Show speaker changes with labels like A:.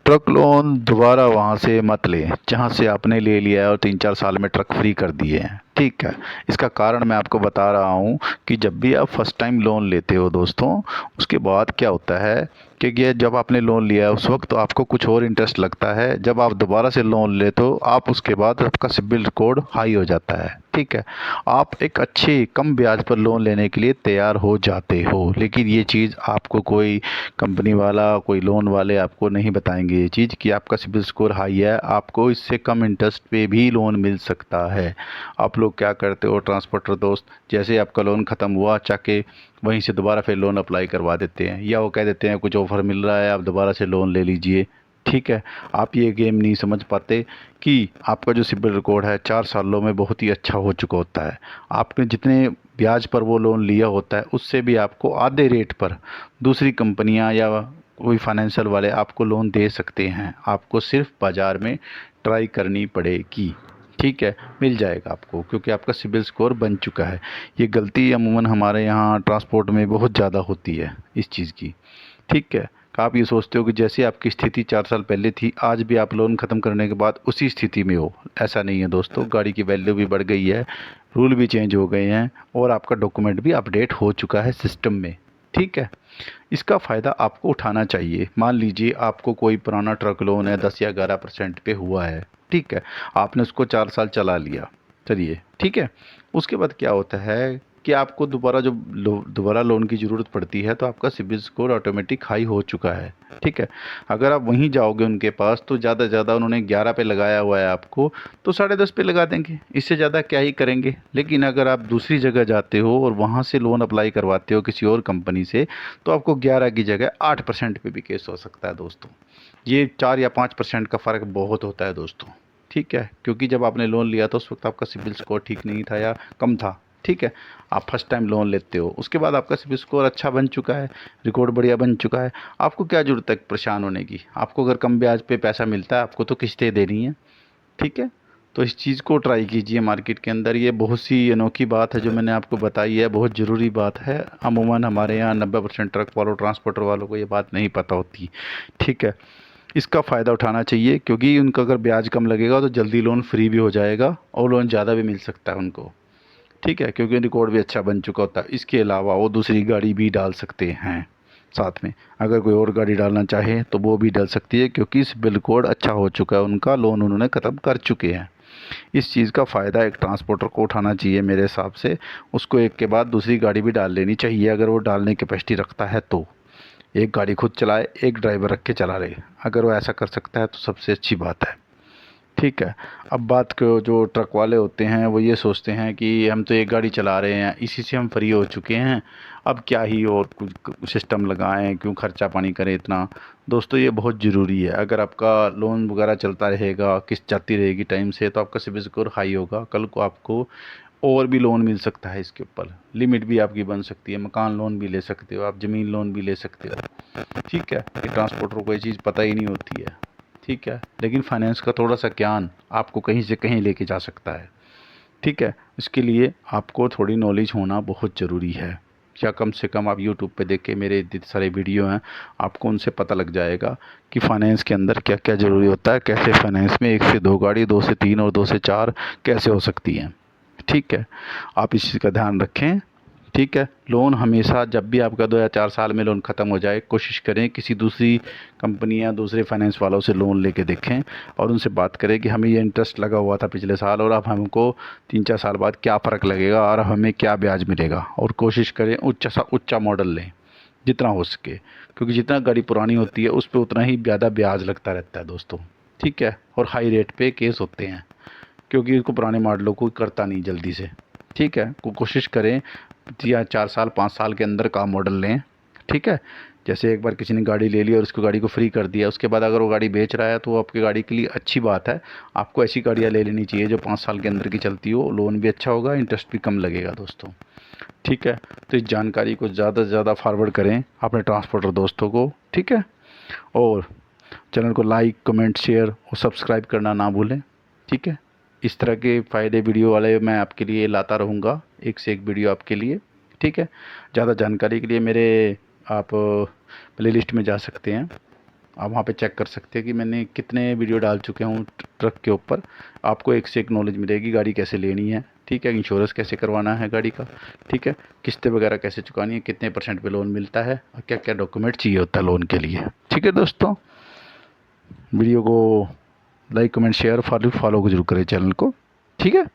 A: Truck loan दोबारा वहाँ से मत लें जहाँ से आपने ले लिया है और 3-4 साल में ट्रक फ्री कर दिए हैं। ठीक है, इसका कारण मैं आपको बता रहा हूँ कि जब भी आप फर्स्ट टाइम लोन लेते हो दोस्तों, उसके बाद क्या होता है कि ये जब आपने लोन लिया है उस वक्त तो आपको कुछ और इंटरेस्ट लगता है। जब आप दोबारा से लोन लेते हो आप उसके बाद आपका सिबिल स्कोर हाई हो जाता है। ठीक है, आप एक अच्छे कम ब्याज पर लोन लेने के लिए तैयार हो जाते हो, लेकिन ये चीज़ आपको कोई कंपनी वाला, कोई लोन वाले आपको नहीं बताएंगे ये चीज़ कि आपका सिबिल स्कोर हाई है, आपको इससे कम इंटरेस्ट पे भी लोन मिल सकता है। आप लोग क्या करते हो ट्रांसपोर्टर दोस्त, जैसे आपका लोन ख़त्म हुआ चाके वहीं से दोबारा फिर लोन अप्लाई करवा देते हैं, या वो कह देते हैं कुछ ऑफ़र मिल रहा है आप दोबारा से लोन ले लीजिए। ठीक है, आप ये गेम नहीं समझ पाते कि आपका जो सिबिल रिकॉर्ड है 4 सालों में बहुत ही अच्छा हो चुका होता है। आपने जितने ब्याज पर वो लोन लिया होता है उससे भी आपको आधे रेट पर दूसरी कंपनियां या कोई फाइनेंशियल वाले आपको लोन दे सकते हैं। आपको सिर्फ बाज़ार में ट्राई करनी पड़ेगी। ठीक है, मिल जाएगा आपको, क्योंकि आपका सिबिल स्कोर बन चुका है। ये गलती अमूमन हमारे यहाँ ट्रांसपोर्ट में बहुत ज़्यादा होती है इस चीज़ की। ठीक है, आप ये सोचते हो कि जैसे आपकी स्थिति 4 साल पहले थी आज भी आप लोन ख़त्म करने के बाद उसी स्थिति में हो। ऐसा नहीं है दोस्तों, गाड़ी की वैल्यू भी बढ़ गई है, रूल भी चेंज हो गए हैं और आपका डॉक्यूमेंट भी अपडेट हो चुका है सिस्टम में। ठीक है, इसका फ़ायदा आपको उठाना चाहिए। मान लीजिए आपको कोई पुराना ट्रक लोन है 10 या 11% पे हुआ है। ठीक है, आपने उसको 4 साल चला लिया, चलिए ठीक है। उसके बाद क्या होता है कि आपको दोबारा जो दोबारा लोन की ज़रूरत पड़ती है तो आपका सिबिल स्कोर ऑटोमेटिक हाई हो चुका है। ठीक है, अगर आप वहीं जाओगे उनके पास तो ज़्यादा से ज़्यादा उन्होंने 11 पे लगाया हुआ है आपको, तो 10.5 पे लगा देंगे, इससे ज़्यादा क्या ही करेंगे। लेकिन अगर आप दूसरी जगह जाते हो और वहाँ से लोन अप्लाई करवाते हो किसी और कंपनी से, तो आपको 11 की जगह 8% पे भी केस हो सकता है दोस्तों। ये 4 या 5% का फ़र्क बहुत होता है दोस्तों। ठीक है, क्योंकि जब आपने लोन लिया था उस वक्त आपका सिबिल स्कोर ठीक नहीं था या कम था। ठीक है, आप फर्स्ट टाइम लोन लेते हो, उसके बाद आपका सिबिल स्कोर अच्छा बन चुका है, रिकॉर्ड बढ़िया बन चुका है, आपको क्या ज़रूरत है परेशान होने की। आपको अगर कम ब्याज पे पैसा मिलता है आपको तो किस्तें देनी है। ठीक है, तो इस चीज़ को ट्राई कीजिए मार्केट के अंदर। ये बहुत सी अनोखी बात है जो मैंने आपको बताई है, बहुत ज़रूरी बात है। अमूमन हमारे यहाँ 90% ट्रक वालों, ट्रांसपोर्टर वालों को ये बात नहीं पता होती। ठीक है, इसका फ़ायदा उठाना चाहिए क्योंकि उनका अगर ब्याज कम लगेगा तो जल्दी लोन फ्री भी हो जाएगा और लोन ज़्यादा भी मिल सकता है उनको। ठीक है, क्योंकि रिकॉर्ड भी अच्छा बन चुका होता है। इसके अलावा वो दूसरी गाड़ी भी डाल सकते हैं साथ में, अगर कोई और गाड़ी डालना चाहे तो वो भी डाल सकती है, क्योंकि सिबिल रिकॉर्ड अच्छा हो चुका है उनका, लोन उन्होंने ख़त्म कर चुके हैं। इस चीज़ का फ़ायदा एक ट्रांसपोर्टर को उठाना चाहिए मेरे हिसाब से। उसको एक के बाद दूसरी गाड़ी भी डाल लेनी चाहिए अगर वो डालने की कैपेसिटी रखता है तो। एक गाड़ी खुद चलाए, एक ड्राइवर रख के चला रहे, अगर वो ऐसा कर सकता है तो सबसे अच्छी बात है। ठीक है, अब बात को जो ट्रक वाले होते हैं वो ये सोचते हैं कि हम तो एक गाड़ी चला रहे हैं, इसी से हम फ्री हो चुके हैं, अब क्या ही और कुछ सिस्टम लगाएं, क्यों खर्चा पानी करें इतना। दोस्तों ये बहुत ज़रूरी है, अगर आपका लोन वगैरह चलता रहेगा, किस्त जाती रहेगी टाइम से, तो आपका सिबिल स्कोर हाई होगा, कल को आपको और भी लोन मिल सकता है, इसके ऊपर लिमिट भी आपकी बन सकती है, मकान लोन भी ले सकते हो आप, ज़मीन लोन भी ले सकते हो। ठीक है, ये ट्रांसपोर्टर को ये चीज़ पता ही नहीं होती है। ठीक है, लेकिन फाइनेंस का थोड़ा सा ज्ञान आपको कहीं से कहीं लेके जा सकता है। ठीक है, इसके लिए आपको थोड़ी नॉलेज होना बहुत ज़रूरी है, या कम से कम आप यूट्यूब पे देख के, मेरे जितने सारे वीडियो हैं आपको उनसे पता लग जाएगा कि फ़ाइनेंस के अंदर क्या क्या ज़रूरी होता है, कैसे फ़ाइनेंस में 1 से 2 गाड़ी, 2 से 3 और 2 से 4 कैसे हो सकती हैं। ठीक है, आप इस चीज़ का ध्यान रखें। ठीक है, लोन हमेशा जब भी आपका 2 या 4 साल में लोन ख़त्म हो जाए, कोशिश करें किसी दूसरी कंपनी या दूसरे फाइनेंस वालों से लोन लेके देखें और उनसे बात करें कि हमें ये इंटरेस्ट लगा हुआ था पिछले साल और अब हमको 3-4 साल बाद क्या फ़र्क लगेगा और हमें क्या ब्याज मिलेगा, और कोशिश करें उच्चा मॉडल लें जितना हो सके, क्योंकि जितना गाड़ी पुरानी होती है उस पर उतना ही ज़्यादा ब्याज लगता रहता है दोस्तों। ठीक है, और हाई रेट पे केस होते हैं क्योंकि इसको पुराने मॉडलों को करता नहीं जल्दी से। ठीक है, कोशिश करें या 4 साल 5 साल के अंदर का मॉडल लें। ठीक है, जैसे एक बार किसी ने गाड़ी ले ली और उसको गाड़ी को फ्री कर दिया, उसके बाद अगर वो गाड़ी बेच रहा है तो वो आपकी गाड़ी के लिए अच्छी बात है। आपको ऐसी गाड़ियाँ ले लेनी चाहिए जो 5 साल के अंदर की चलती हो, लोन भी अच्छा होगा, इंटरेस्ट भी कम लगेगा दोस्तों। ठीक है, तो इस जानकारी को ज़्यादा से ज़्यादा फॉरवर्ड करें अपने ट्रांसपोर्टर दोस्तों को। ठीक है, और चैनल को लाइक, कमेंट, शेयर और सब्सक्राइब करना ना भूलें। ठीक है, इस तरह के फ़ायदे वीडियो वाले मैं आपके लिए लाता रहूँगा, एक से एक वीडियो आपके लिए। ठीक है, ज़्यादा जानकारी के लिए मेरे आप प्लेलिस्ट में जा सकते हैं। आप वहाँ पे चेक कर सकते हैं कि मैंने कितने वीडियो डाल चुके हूँ ट्रक के ऊपर। आपको एक से एक नॉलेज मिलेगी, गाड़ी कैसे लेनी है, ठीक है, इंश्योरेंस कैसे करवाना है गाड़ी का, ठीक है, किस्तें वगैरह कैसे चुकानी है, कितने % पे लोन मिलता है और क्या क्या डॉक्यूमेंट चाहिए होता है लोन के लिए। ठीक है दोस्तों, वीडियो को लाइक कमेंट शेयर फॉलो को जरूर करें चैनल को। ठीक है।